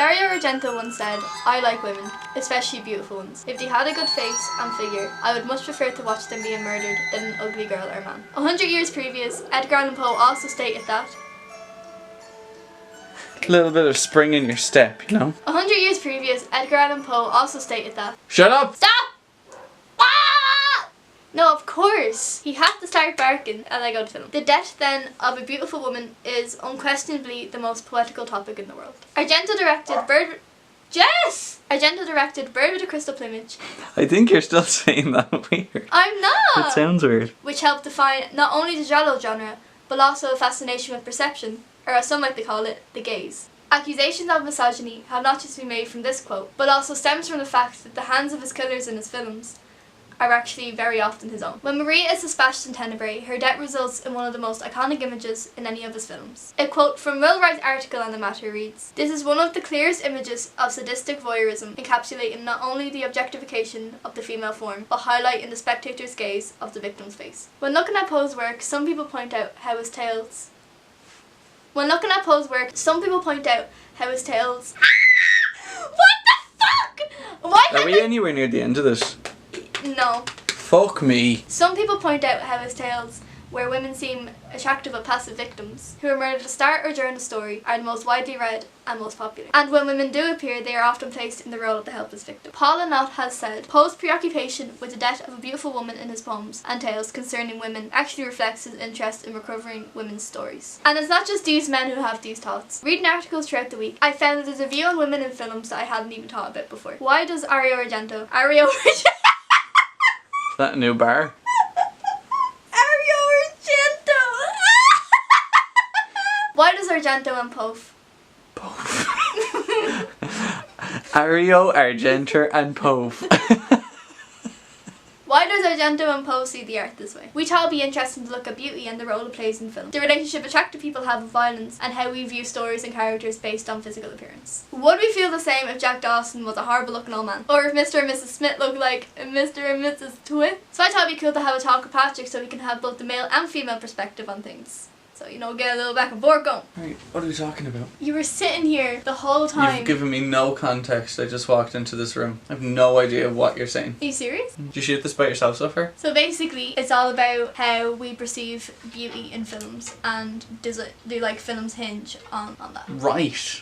Dario Argento once said, "I like women, especially beautiful ones. If they had a good face and figure, I would much prefer to watch them being murdered than an ugly girl or man." 100 years previous, Edgar Allan Poe also stated that A little bit of spring in your step, you know? 100 years previous, Edgar Allan Poe also stated that Shut up! Stop! Ah! No, of course. He had to start barking as I go to film. The death, then, of a beautiful woman is unquestionably the most poetical topic in the world. Argento directed Bird with a Crystal Plumage. I think you're still saying that weird. I'm not! It sounds weird. Which helped define not only the giallo genre, but also a fascination with perception, or as some like to call it, the gaze. Accusations of misogyny have not just been made from this quote, but also stems from the fact that the hands of his killers in his films are actually very often his own. When Maria is dispatched in Tenebrae, her death results in one of the most iconic images in any of his films. A quote from Will Wright's article on the matter reads, "This is one of the clearest images of sadistic voyeurism, encapsulating not only the objectification of the female form, but highlighting the spectator's gaze of the victim's face." When looking at Poe's work, some people point out how his tales... What the fuck?! Why Are we anywhere near the end of this? No. Fuck me. Some people point out how his tales, where women seem attractive but passive victims, who are murdered at the start or during the story, are the most widely read and most popular. And when women do appear, they are often placed in the role of the helpless victim. Paula Knott has said, "Poe's preoccupation with the death of a beautiful woman in his poems and tales concerning women actually reflects his interest in recovering women's stories." And it's not just these men who have these thoughts. Reading articles throughout the week, I found that there's a view on women in films that I hadn't even thought about before. Why does Dario Argento Is that a new bar? Why does Argento and Poe Ario, Argenter and Poe. Why does Argento and Poe see the art this way? We thought it'd be interesting to look at beauty and the role it plays in film, the relationship attractive people have with violence, and how we view stories and characters based on physical appearance. Would we feel the same if Jack Dawson was a horrible looking old man? Or if Mr. and Mrs. Smith looked like Mr. and Mrs. Twit? So I thought it'd be cool to have a talk with Patrick so we can have both the male and female perspective on things. So, you know, get a little back and forth going. Right, what are we talking about? You were sitting here the whole time. You've given me no context. I just walked into this room. I have no idea what you're saying. Are you serious? Did you shoot this by yourself so far? So basically, it's all about how we perceive beauty in films, and do like films hinge on that. Right.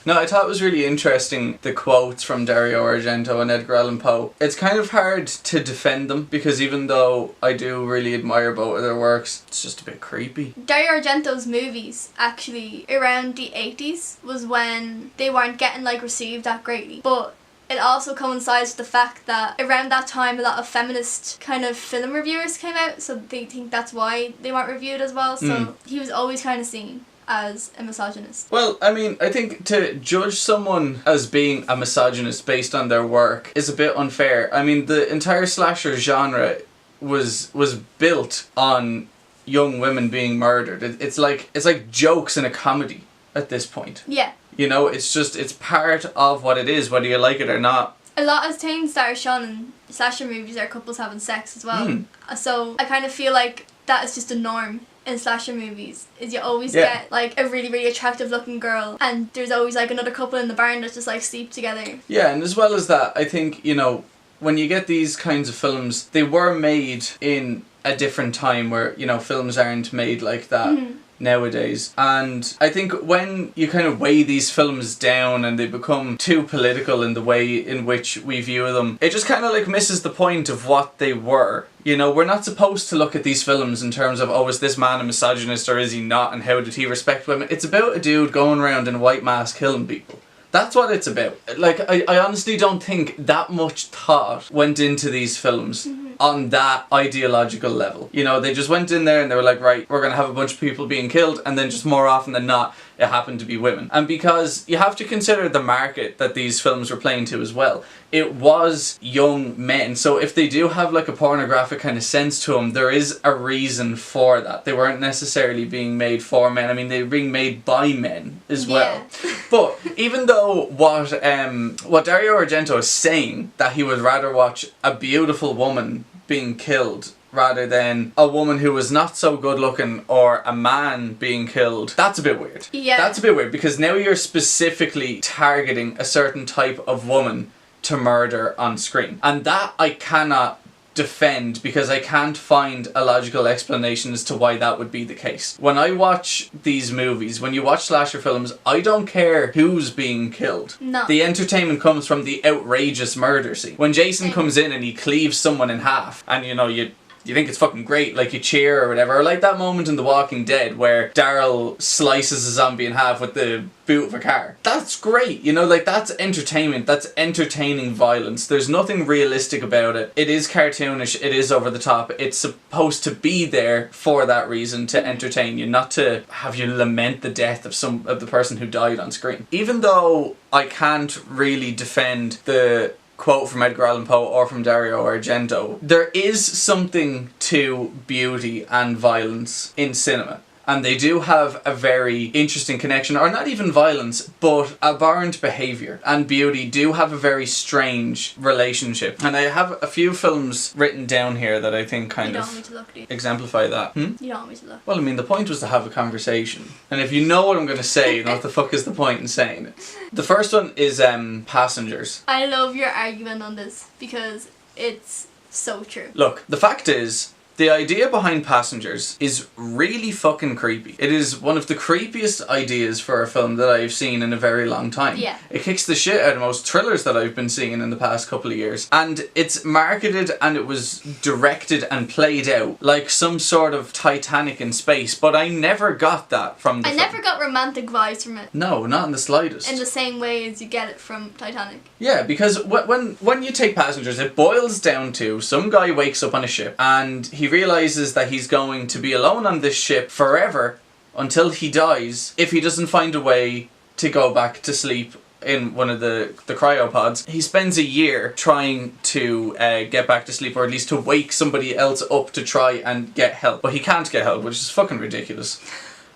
No, I thought it was really interesting, the quotes from Dario Argento and Edgar Allan Poe. It's kind of hard to defend them, because even though I do really admire both of their works, it's just a bit creepy. Dario Argento's movies, actually, around the 80s, was when they weren't getting like received that greatly. But it also coincides with the fact that around that time a lot of feminist kind of film reviewers came out, so they think that's why they weren't reviewed as well. So he was always kind of seen as a misogynist. Well, I mean, I think to judge someone as being a misogynist based on their work is a bit unfair. I mean, the entire slasher genre was built on young women being murdered. It's like jokes in a comedy at this point. Yeah. You know, it's part of what it is, whether you like it or not. A lot of things that are shown in slasher movies are couples having sex as well. So I kind of feel like that is just a norm in slasher movies, is you always get like a really, really attractive looking girl, and there's always like another couple in the barn that just like sleep together. Yeah, and as well as that, I think, you know, when you get these kinds of films, they were made in a different time where, you know, films aren't made like that nowadays. And I think when you kind of weigh these films down and they become too political in the way in which we view them, it just kind of like misses the point of what they were. You know, we're not supposed to look at these films in terms of, oh, is this man a misogynist or is he not, and how did he respect women? It's about a dude going around in a white mask killing people. That's what it's about. Like, I honestly don't think that much thought went into these films on that ideological level. You know, they just went in there and they were like, right, we're going to have a bunch of people being killed, and then just more often than not, it happened to be women. And because you have to consider the market that these films were playing to as well. It was young men, so if they do have like a pornographic kind of sense to them, there is a reason for that. They weren't necessarily being made for men. I mean, they were being made by men as well. But even though what Dario Argento is saying, that he would rather watch a beautiful woman being killed rather than a woman who was not so good looking or a man being killed, that's a bit weird. Yeah. That's a bit weird because now you're specifically targeting a certain type of woman to murder on screen. And that I cannot defend because I can't find a logical explanation as to why that would be the case. When I watch these movies, when you watch slasher films, I don't care who's being killed. No. The entertainment comes from the outrageous murder scene. When Jason comes in and he cleaves someone in half, and you think it's fucking great, like you cheer or whatever, or like that moment in The Walking Dead where Daryl slices a zombie in half with the boot of a car. That's great, like that's entertainment, that's entertaining violence. There's nothing realistic about it. It is cartoonish, it is over the top, it's supposed to be there for that reason, to entertain you, not to have you lament the death of the person who died on screen. Even though I can't really defend the quote from Edgar Allan Poe or from Dario Argento, there is something to beauty and violence in cinema. And they do have a very interesting connection, or not even violence, but abhorrent behaviour and beauty do have a very strange relationship. And I have a few films written down here that I think kind You of don't want me to look, do you? exemplify that. You don't want me to look. Well, I mean, the point was to have a conversation. And if you know what I'm going to say, then what the fuck is the point in saying it? The first one is Passengers. I love your argument on this because it's so true. Look, the fact is, the idea behind Passengers is really fucking creepy. It is one of the creepiest ideas for a film that I've seen in a very long time. Yeah. It kicks the shit out of most thrillers that I've been seeing in the past couple of years. And it's marketed and it was directed and played out like some sort of Titanic in space, but I never got that from the I film. never got romantic vibes from it No, not in the slightest. in the same way as you get it from Titanic. Yeah, because when you take Passengers, it boils down to some guy wakes up on a ship and he realizes that he's going to be alone on this ship forever until he dies if he doesn't find a way to go back to sleep in one of the cryopods. He spends a year trying to get back to sleep, or at least to wake somebody else up to try and get help. But he can't get help, which is fucking ridiculous.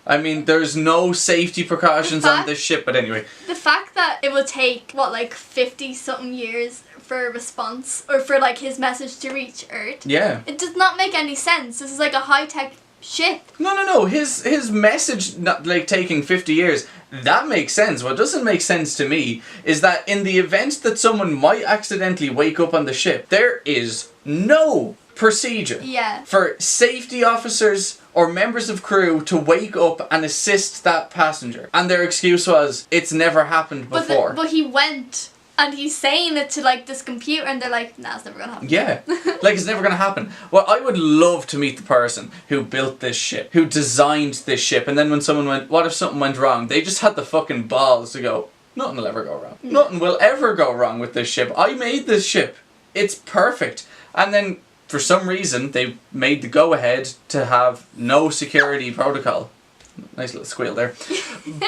I mean, there's no safety precautions on this ship, but anyway. The fact that it will take, 50-something years for a response, or for, his message to reach Earth. Yeah. It does not make any sense. This is like a high-tech ship. No. His message, not taking 50 years, that makes sense. What doesn't make sense to me is that in the event that someone might accidentally wake up on the ship, there is no procedure for safety officers or members of crew to wake up and assist that passenger. And their excuse was, it's never happened before. But he went, and he's saying it to this computer, and they're like, nah, it's never gonna happen. Yeah, it's never gonna happen. Well, I would love to meet the person who built this ship, who designed this ship, and then when someone went, what if something went wrong? They just had the fucking balls to go, nothing will ever go wrong. Nothing will ever go wrong with this ship. I made this ship. It's perfect. And then, for some reason, they made the go-ahead to have no security protocol. Nice little squeal there.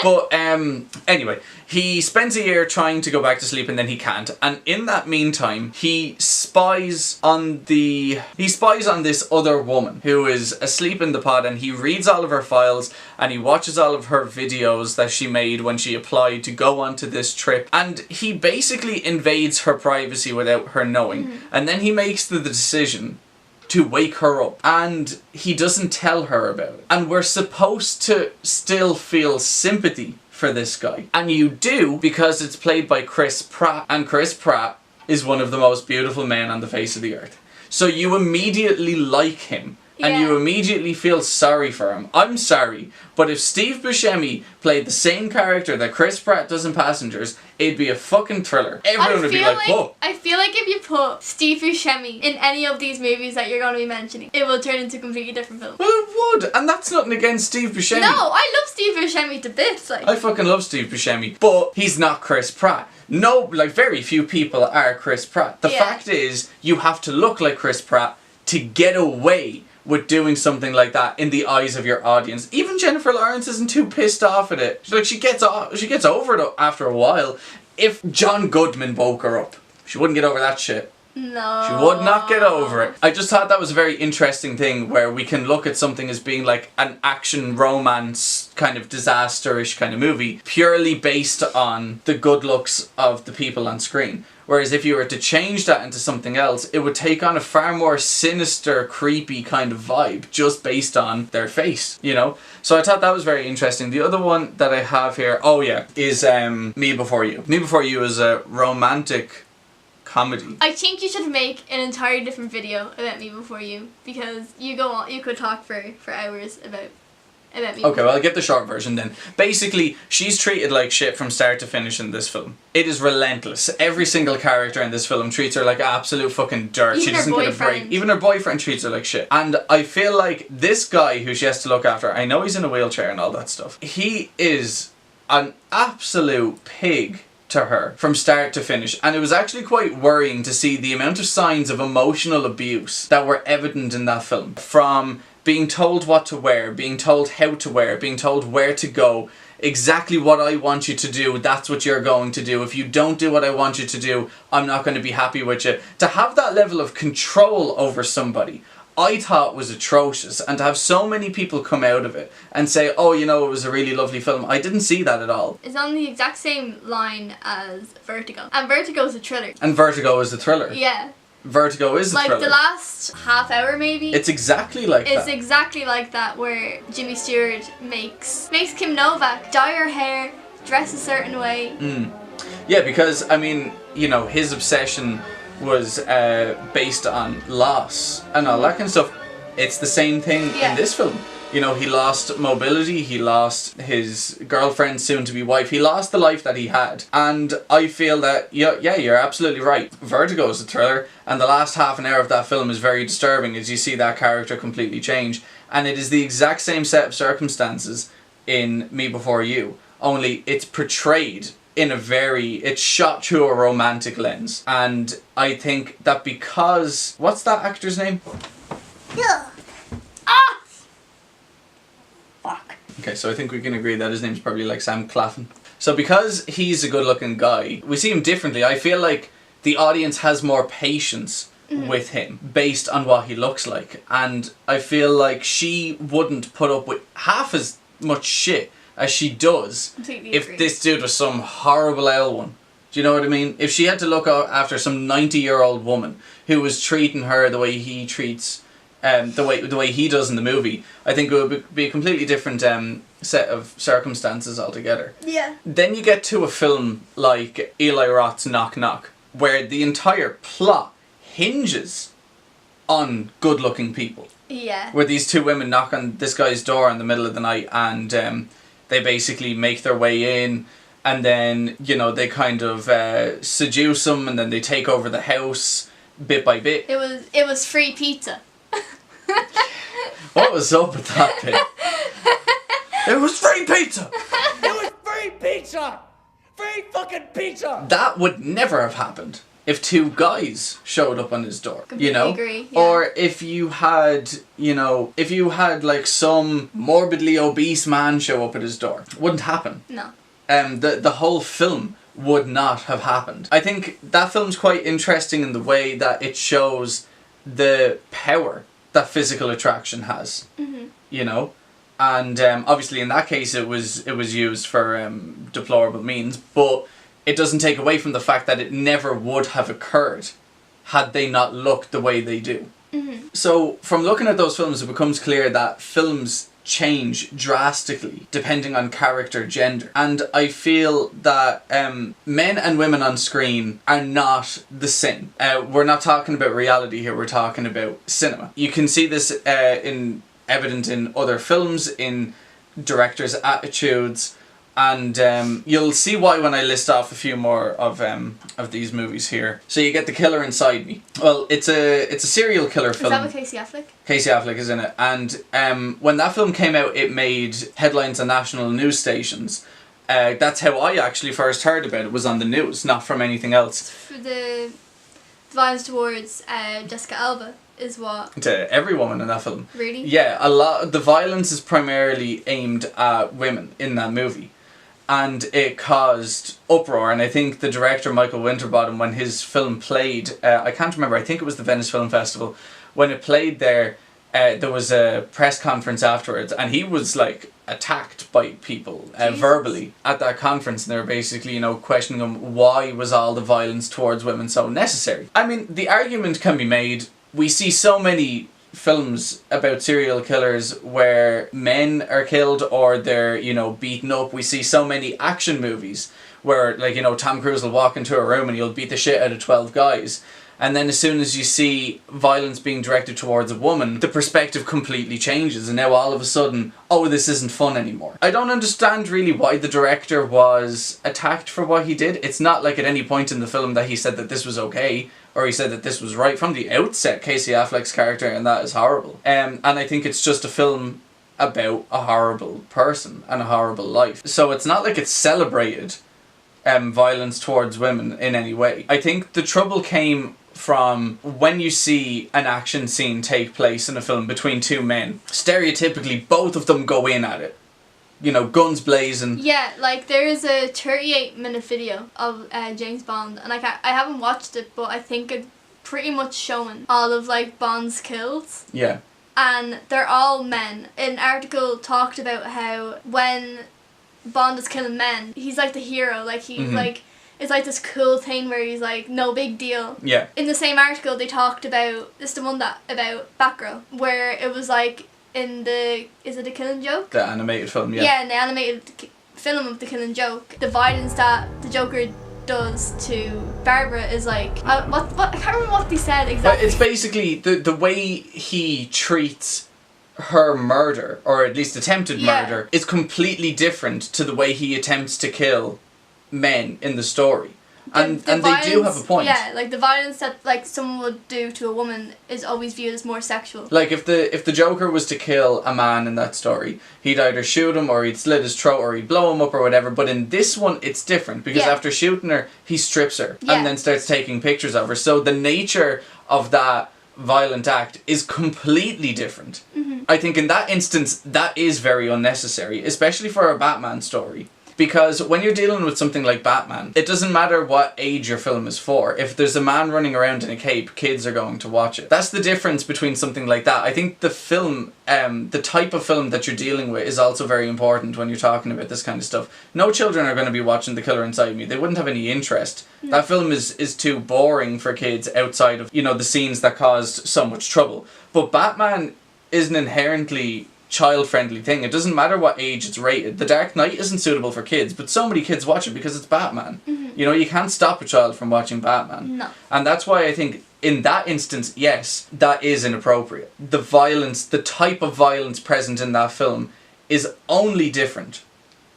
But anyway, he spends a year trying to go back to sleep and then he can't. And in that meantime, he spies on this other woman who is asleep in the pod, and he reads all of her files and he watches all of her videos that she made when she applied to go onto this trip. And he basically invades her privacy without her knowing. Mm-hmm. And then he makes the decision to wake her up, and he doesn't tell her about it. And we're supposed to still feel sympathy for this guy. And you do, because it's played by Chris Pratt, and Chris Pratt is one of the most beautiful men on the face of the earth. So you immediately like him. And you immediately feel sorry for him. I'm sorry, but if Steve Buscemi played the same character that Chris Pratt does in Passengers, it'd be a fucking thriller. Everyone would be like, whoa. I feel like if you put Steve Buscemi in any of these movies that you're going to be mentioning, it will turn into a completely different film. Well, it would, and that's nothing against Steve Buscemi. No, I love Steve Buscemi to bits. I fucking love Steve Buscemi, but he's not Chris Pratt. No, very few people are Chris Pratt. The fact is, you have to look like Chris Pratt to get away with doing something like that in the eyes of your audience. Even Jennifer Lawrence isn't too pissed off at it. She gets over it after a while. If John Goodman woke her up, she wouldn't get over that shit. No. She would not get over it. I just thought that was a very interesting thing where we can look at something as being like an action romance kind of disaster-ish kind of movie purely based on the good looks of the people on screen. Whereas if you were to change that into something else, it would take on a far more sinister, creepy kind of vibe just based on their face, you know? So I thought that was very interesting. The other one that I have here, oh yeah, is Me Before You. Me Before You is a romantic comedy. I think you should make an entirely different video about Me Before You, because you could talk for hours about me. Okay, well, I'll get the short version then. Basically, she's treated like shit from start to finish in this film. It is relentless. Every single character in this film treats her like absolute fucking dirt. Even she her doesn't get a break. boyfriend. Even her boyfriend treats her like shit. And I feel like this guy who she has to look after, I know he's in a wheelchair and all that stuff, he is an absolute pig to her from start to finish, and it was actually quite worrying to see the amount of signs of emotional abuse that were evident in that film. From being told what to wear, being told how to wear, being told where to go, exactly what I want you to do, that's what you're going to do. If you don't do what I want you to do, I'm not going to be happy with you. To have that level of control over somebody, I thought was atrocious, and to have so many people come out of it and say, oh, you know, it was a really lovely film, I didn't see that at all. It's on the exact same line as Vertigo, and Vertigo is a thriller. And Vertigo is a thriller. Yeah. Vertigo is a Like thriller. the last half hour maybe. It's exactly like It's that. exactly like that, where Jimmy Stewart makes Kim Novak dye her hair, dress a certain way. Yeah, because, I mean, you know, his obsession was based on loss and all that kind of stuff. It's the same thing in this film. You know, he lost mobility, he lost his girlfriend, soon-to-be wife, he lost the life that he had. And I feel that, yeah, you're absolutely right. Vertigo is a thriller, and the last half an hour of that film is very disturbing as you see that character completely change. And it is the exact same set of circumstances in Me Before You, only it's portrayed in it's shot through a romantic lens. And I think that because, what's that actor's name? Yeah. Ah! Fuck. Okay, so I think we can agree that his name's probably like Sam Claflin. So because he's a good looking guy, we see him differently. I feel like the audience has more patience with him based on what he looks like. And I feel like she wouldn't put up with half as much shit as she does if this dude was some horrible L1. Do you know what I mean? If she had to look out after some 90-year-old woman who was treating her the way he treats, the way he does in the movie, I think it would be a completely different set of circumstances altogether. Yeah. Then you get to a film like Eli Roth's Knock Knock, where the entire plot hinges on good-looking people. Yeah. Where these two women knock on this guy's door in the middle of the night, and they basically make their way in, and then, you know, they kind of seduce him, and then they take over the house bit by bit. It was free pizza. What was up with that bit? It was free pizza! It was free pizza! Free fucking pizza! That would never have happened if two guys showed up on his door, you know? Agree, yeah. Or if you had, you know, like some morbidly obese man show up at his door. Wouldn't happen. No. The whole film would not have happened. I think that film's quite interesting in the way that it shows the power that physical attraction has. Mm-hmm. You know? And obviously in that case it was used for deplorable means, but it doesn't take away from the fact that it never would have occurred had they not looked the way they do. Mm-hmm. So from looking at those films, it becomes clear that films change drastically depending on character gender. And I feel that men and women on screen are not the same. We're not talking about reality here, we're talking about cinema. You can see this evident in other films, in directors' attitudes, and you'll see why when I list off a few more of these movies here. So you get The Killer Inside Me. Well, it's a serial killer film. Is that with Casey Affleck? Casey Affleck is in it, and when that film came out, it made headlines on national news stations. That's how I actually first heard about it, was on the news, not from anything else. For the violence towards Jessica Alba is what? To every woman in that film. Really? Yeah, a lot. The violence is primarily aimed at women in that movie. And it caused uproar, and I think the director Michael Winterbottom, when his film played, I can't remember, I think it was the Venice Film Festival, when it played there, there was a press conference afterwards, and he was like attacked by people verbally at that conference, and they were basically, you know, questioning him, why was all the violence towards women so necessary? I mean, the argument can be made. We see so many films about serial killers where men are killed or they're, you know, beaten up. We see so many action movies where, like, you know, Tom Cruise will walk into a room and he'll beat the shit out of 12 guys. And then as soon as you see violence being directed towards a woman, the perspective completely changes, and now all of a sudden, oh, this isn't fun anymore. I don't understand really why the director was attacked for what he did. It's not like at any point in the film that he said that this was okay, or he said that this was right. From the outset, Casey Affleck's character in that is horrible. And I think it's just a film about a horrible person and a horrible life. So it's not like it's celebrated violence towards women in any way. I think the trouble came from when you see an action scene take place in a film between two men. Stereotypically, both of them go in at it. You know, guns blazing. Yeah, like there is a 38-minute video of James Bond, and I haven't watched it, but I think it's pretty much showing all of like Bond's kills. Yeah. And they're all men. An article talked about how when Bond is killing men, he's like the hero. Like he's like, it's like this cool thing where he's like, no big deal. Yeah. In the same article, they talked about, this is the one that, about Batgirl, where it was like in the, is it The Killing Joke? The animated film, yeah. Yeah, in the animated film of The Killing Joke, the violence that the Joker does to Barbara is like, what I can't remember what they said exactly. But it's basically the way he treats her murder, or at least attempted murder, is completely different to the way he attempts to kill men in the story. And they do have a point. Yeah, like the violence that like someone would do to a woman is always viewed as more sexual. Like if the Joker was to kill a man in that story, he'd either shoot him or he'd slit his throat or he'd blow him up or whatever. But in this one, it's different because after shooting her, he strips her and then starts taking pictures of her. So the nature of that violent act is completely different. I think in that instance, that is very unnecessary, especially for a Batman story. Because when you're dealing with something like Batman, it doesn't matter what age your film is for. If there's a man running around in a cape, kids are going to watch it. That's the difference between something like that. I think the film, the type of film that you're dealing with is also very important when you're talking about this kind of stuff. No children are going to be watching The Killer Inside Me. They wouldn't have any interest. That film is too boring for kids outside of, you know, the scenes that caused so much trouble. But Batman is an inherently child-friendly thing. It doesn't matter what age it's rated. The Dark Knight isn't suitable for kids, but so many kids watch it because it's Batman. You know, you can't stop a child from watching Batman. No. And that's why I think in that instance, yes, that is inappropriate. The violence, the type of violence present in that film is only different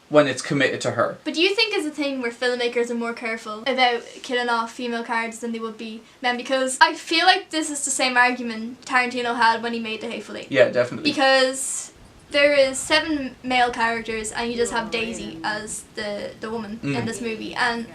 when it's committed to her. But do you think it's a thing where filmmakers are more careful about killing off female characters than they would be men? Because I feel like this is the same argument Tarantino had when he made The Hateful Eight. Yeah, definitely. Because there is 7 male characters and you just have Daisy as the woman in this movie, and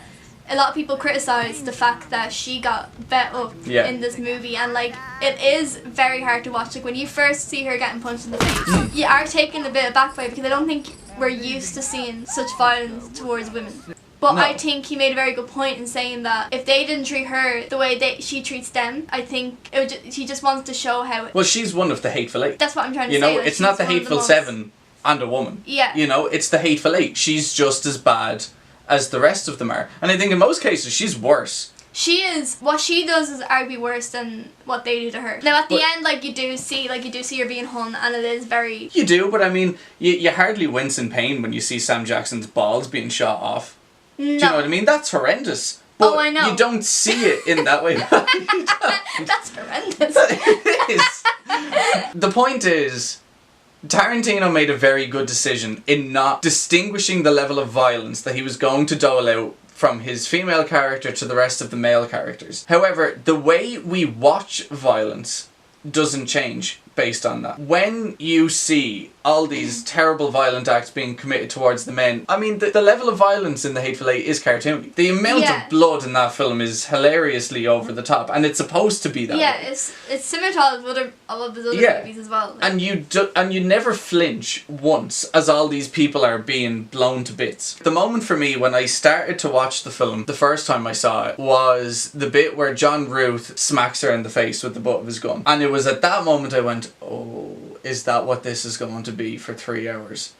a lot of people criticise the fact that she got bet up in this movie, and like it is very hard to watch. Like when you first see her getting punched in the face, you are taken a bit aback by it because I don't think we're used to seeing such violence towards women. But I think he made a very good point in saying that if they didn't treat her the way she treats them, I think it would he just wants to show how it... Well, she's one of the Hateful Eight. That's what I'm trying to say. You know, like, it's not the Hateful Seven and a woman. Yeah. You know, it's the Hateful Eight. She's just as bad as the rest of them are. And I think in most cases, she's worse. She is. What she does is arguably worse than what they do to her. Now at the end, like you do see her being hung, and it is very... You do, but I mean, you hardly wince in pain when you see Sam Jackson's balls being shot off. No. Do you know what I mean? That's horrendous. But I know. You don't see it in that way. That's horrendous. It is. The point is, Tarantino made a very good decision in not distinguishing the level of violence that he was going to dole out from his female character to the rest of the male characters. However, the way we watch violence doesn't change based on that. When you see all these terrible violent acts being committed towards the men, I mean, the level of violence in The Hateful Eight is cartoony. The amount of blood in that film is hilariously over the top, and it's supposed to be that way. Yeah, it's similar to all of his other movies as well. Like. And you never flinch once as all these people are being blown to bits. The moment for me when I started to watch the film, the first time I saw it, was the bit where John Ruth smacks her in the face with the butt of his gun. And it was at that moment I went, went, oh, is that what this is going to be for 3 hours?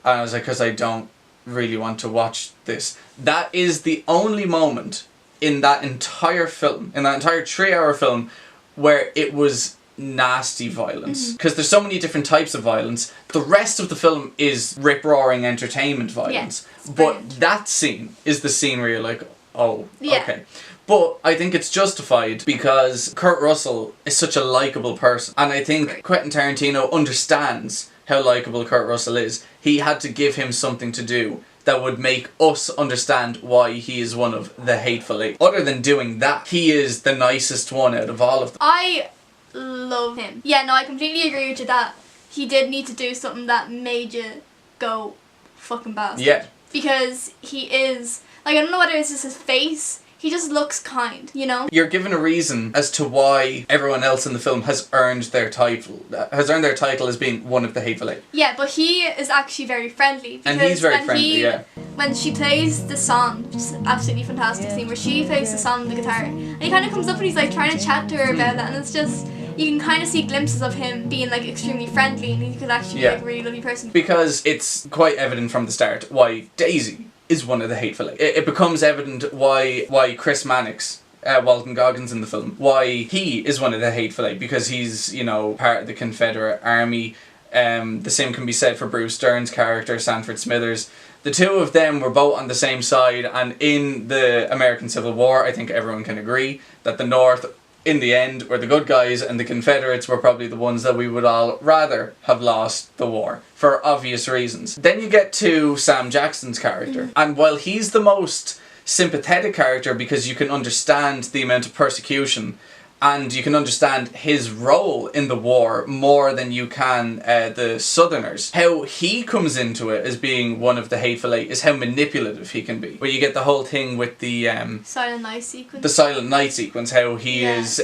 And I was like, because I don't really want to watch this. That is the only moment in that entire film, in that entire 3-hour film, where it was nasty violence. Because there's so many different types of violence. The rest of the film is rip-roaring entertainment violence. It's but brilliant. that scene is the scene where you're like, oh, Yeah. okay. But I think it's justified because Kurt Russell is such a likeable person. And I think Great. Quentin Tarantino understands how likeable Kurt Russell is. He had to give him something to do that would make us understand why he is one of the Hateful Eight. Other than doing that, he is the nicest one out of all of them. I love him. Yeah, no, I completely agree with you that he did need to do something that made you go fucking bastard. Yeah. Because he is, like, I don't know whether it's just his face, he just looks kind, you know? You're given a reason as to why everyone else in the film has earned their title as being one of the Hateful Eight. Yeah, but he is actually very friendly. And he's very when friendly, yeah. When she plays the song, which is an absolutely fantastic scene, where she plays the song on the guitar, and he kind of comes up and he's like trying to chat to her about that, and it's just, you can kind of see glimpses of him being like extremely friendly, and he could actually Yeah. be like a really lovely person. Because it's quite evident from the start why Daisy is one of the Hateful Eight. It becomes evident why Chris Mannix, Walton Goggins in the film, why he is one of the Hateful Eight, because he's, you know, part of the Confederate Army. The same can be said for Bruce Dern's character, Sanford Smithers. The two of them were both on the same side, and in the American Civil War, I think everyone can agree that the North, in the end, were the good guys, and the Confederates were probably the ones that we would all rather have lost the war, for obvious reasons. Then you get to Sam Jackson's character, and while he's the most sympathetic character because you can understand the amount of persecution and you can understand his role in the war more than you can the Southerners. How he comes into it as being one of the Hateful Eight is how manipulative he can be. Where you get the whole thing with the Silent Night sequence. Silent Night sequence, how he Yeah. is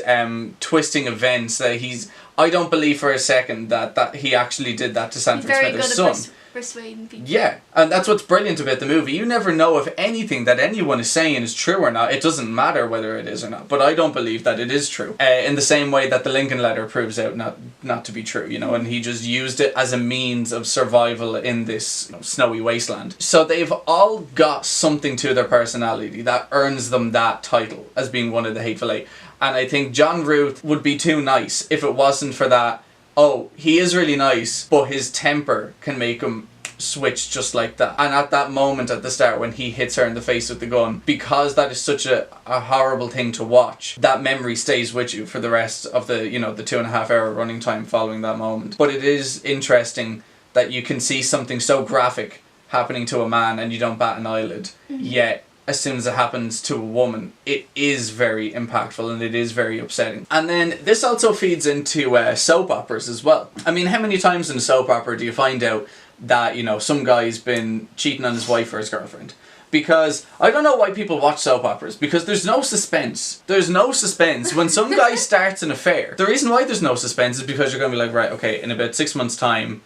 twisting events. That I don't believe for a second that he actually did that to He's Sanford very Smithers' good at son. persuading people. Yeah, and that's what's brilliant about the movie. You never know if anything that anyone is saying is true or not. It doesn't matter whether it is or not. But I don't believe that it is true. In the same way that the Lincoln Letter proves out not to be true, you know, and he just used it as a means of survival in this, you know, snowy wasteland. So they've all got something to their personality that earns them that title as being one of the Hateful Eight. And I think John Ruth would be too nice if it wasn't for that. Oh, he is really nice, but his temper can make him switch just like that. And at that moment at the start when he hits her in the face with the gun, because that is such a horrible thing to watch, that memory stays with you for the rest of the, you know, the 2.5 hour running time following that moment. But it is interesting that you can see something so graphic happening to a man and you don't bat an eyelid, yet as soon as it happens to a woman, it is very impactful and it is very upsetting. And then this also feeds into soap operas as well. I mean, how many times in a soap opera do you find out that, you know, some guy's been cheating on his wife or his girlfriend? Because I don't know why people watch soap operas, because there's no suspense. There's no suspense. When some guy starts an affair, the reason why there's no suspense is because you're going to be like, right, okay, in about 6 months' time,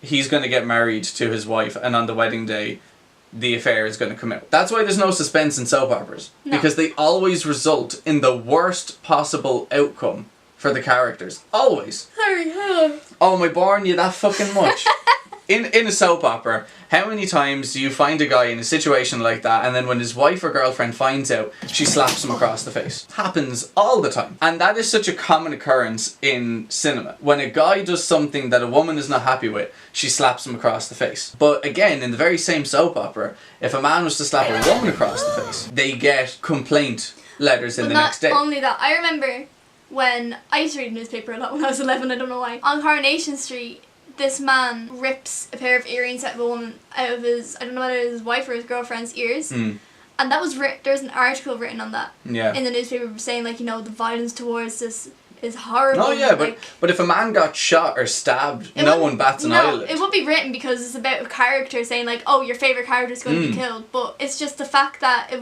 he's going to get married to his wife, and on the wedding day, the affair is going to come out. That's why there's no suspense in soap operas. No. Because they always result in the worst possible outcome for the characters. Always. Harry, hello. Oh, am I boring you that fucking much? In a soap opera, how many times do you find a guy in a situation like that, and then when his wife or girlfriend finds out, she slaps him across the face? Happens all the time. And that is such a common occurrence in cinema. When a guy does something that a woman is not happy with, she slaps him across the face. But again, in the very same soap opera, if a man was to slap a woman across the face, they get complaint letters in But the not next day. only that, I remember when I used to read a newspaper a lot when I was 11, I don't know why. On Coronation Street, this man rips a pair of earrings out of a woman, out of his, I don't know whether it was his wife or his girlfriend's ears. Mm. And that was there's an article written on that Yeah. in the newspaper saying, like, you know, the violence towards this is horrible. Oh yeah, like, but if a man got shot or stabbed, it no wouldn't- one bats an no, eyelid. it would be written because it's about a character saying, like, oh, your favourite character is going to be killed. But it's just the fact that he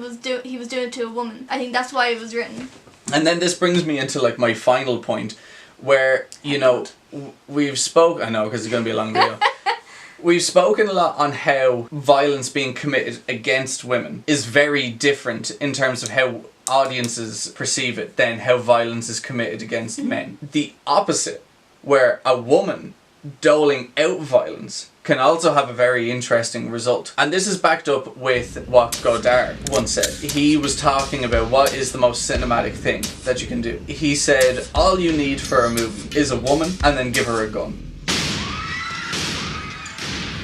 was doing it to a woman. I think that's why it was written. And then this brings me into like my final point, where, you know, we've I know, because it's going to be a long video. We've spoken a lot on how violence being committed against women is very different in terms of how audiences perceive it than how violence is committed against men. The opposite where a woman doling out violence can also have a very interesting result. And this is backed up with what Godard once said. He was talking about what is the most cinematic thing that you can do. He said, all you need for a movie is a woman and then give her a gun.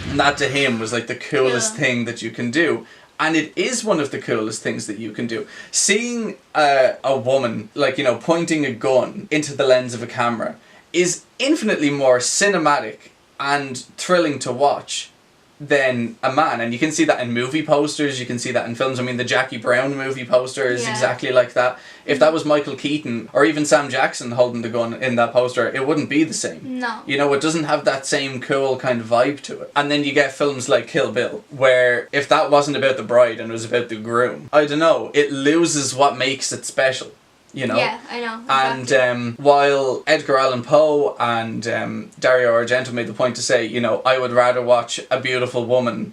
And that to him was like the coolest thing that you can do. And it is one of the coolest things that you can do. Seeing a woman, like, you know, pointing a gun into the lens of a camera is infinitely more cinematic and thrilling to watch than a man. And you can see that in movie posters, you can see that in films. I mean, the Jackie Brown movie poster is exactly like that. If that was Michael Keaton or even Sam Jackson holding the gun in that poster, it wouldn't be the same. No. You know, it doesn't have that same cool kind of vibe to it. And then you get films like Kill Bill, where if that wasn't about the bride and it was about the groom, I don't know, it loses what makes it special. You know? Yeah, I know. Exactly. And while Edgar Allan Poe and Dario Argento made the point to say, you know, I would rather watch a beautiful woman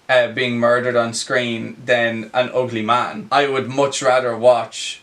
being murdered on screen than an ugly man. I would much rather watch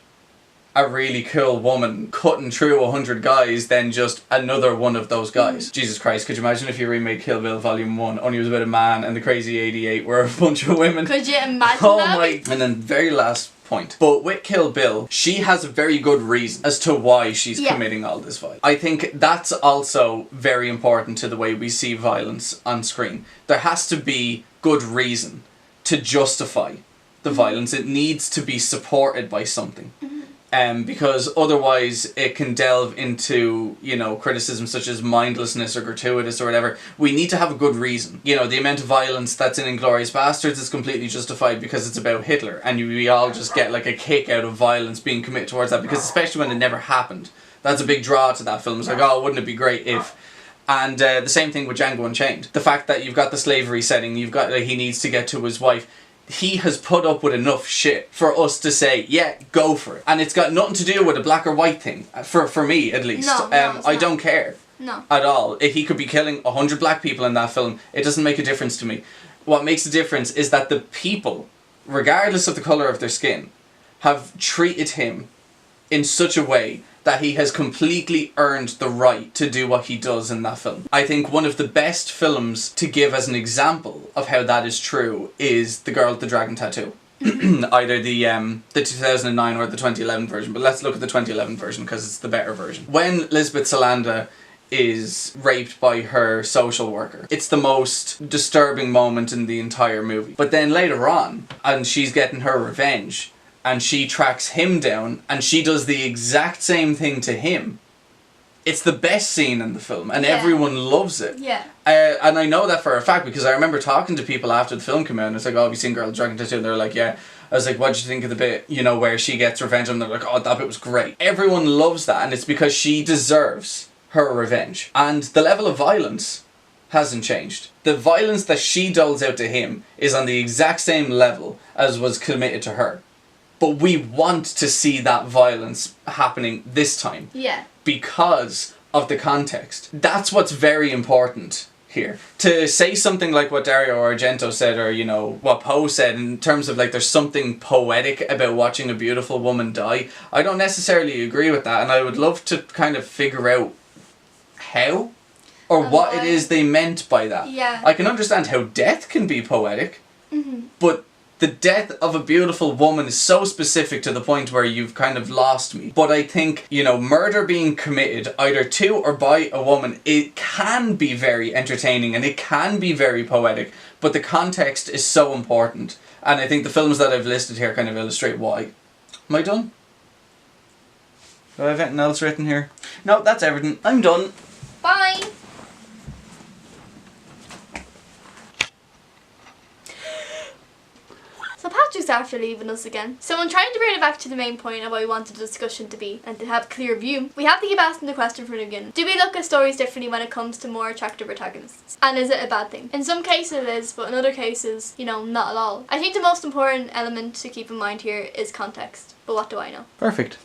a really cool woman cutting through 100 guys than just another one of those guys. Jesus Christ, could you imagine if you remade Kill Bill Volume 1, only it was about a man, and the Crazy 88 were a bunch of women? Could you imagine Oh that? my... And then very last point. But with Kill Bill, she has a very good reason as to why she's committing all this violence. I think that's also very important to the way we see violence on screen. There has to be good reason to justify the violence. It needs to be supported by something. Because otherwise it can delve into, you know, criticism such as mindlessness or gratuitous or whatever. We need to have a good reason. You know, the amount of violence that's in Inglourious Basterds is completely justified because it's about Hitler, and we all just get like a kick out of violence being committed towards that, because especially when it never happened. That's a big draw to that film. It's like, oh, wouldn't it be great if... And the same thing with Django Unchained. The fact that you've got the slavery setting, you've got, like, he needs to get to his wife. He has put up with enough shit for us to say, yeah, go for it. And it's got nothing to do with a black or white thing, for me at least. No, I don't care. No. At all. If he could be killing 100 black people in that film, it doesn't make a difference to me. What makes a difference is that the people, regardless of the colour of their skin, have treated him in such a way that he has completely earned the right to do what he does in that film. I think one of the best films to give as an example of how that is true is The Girl with the Dragon Tattoo. Either the 2009 or the 2011 version, but let's look at the 2011 version because it's the better version. When Lisbeth Salander is raped by her social worker, it's the most disturbing moment in the entire movie. But then later on, and she's getting her revenge, and she tracks him down, and she does the exact same thing to him. It's the best scene in the film, and everyone loves it. Yeah. And I know that for a fact, because I remember talking to people after the film came out, and it's like, oh, have you seen Girl with the Dragon Tattoo? And they're like, yeah. I was like, what did you think of the bit, you know, where she gets revenge? And they're like, oh, that bit was great. Everyone loves that, and it's because she deserves her revenge. And the level of violence hasn't changed. The violence that she doles out to him is on the exact same level as was committed to her. But we want to see that violence happening this time. Yeah. Because of the context. That's what's very important here. To say something like what Dario Argento said, or, you know, what Poe said, in terms of like there's something poetic about watching a beautiful woman die, I don't necessarily agree with that, and I would love to kind of figure out how or what it is they meant by that. Yeah. I can understand how death can be poetic, but the death of a beautiful woman is so specific to the point where you've kind of lost me. But I think, you know, murder being committed either to or by a woman, it can be very entertaining and it can be very poetic, but the context is so important. And I think the films that I've listed here kind of illustrate why. Am I done? Do I have anything else written here? No, that's everything. I'm done. Bye! So Patrick's after leaving us again. So I'm trying to bring it back to the main point of what we wanted the discussion to be and to have a clear view. We have to keep asking the question from the beginning. Do we look at stories differently when it comes to more attractive protagonists? And is it a bad thing? In some cases it is, but in other cases, you know, not at all. I think the most important element to keep in mind here is context. But what do I know? Perfect.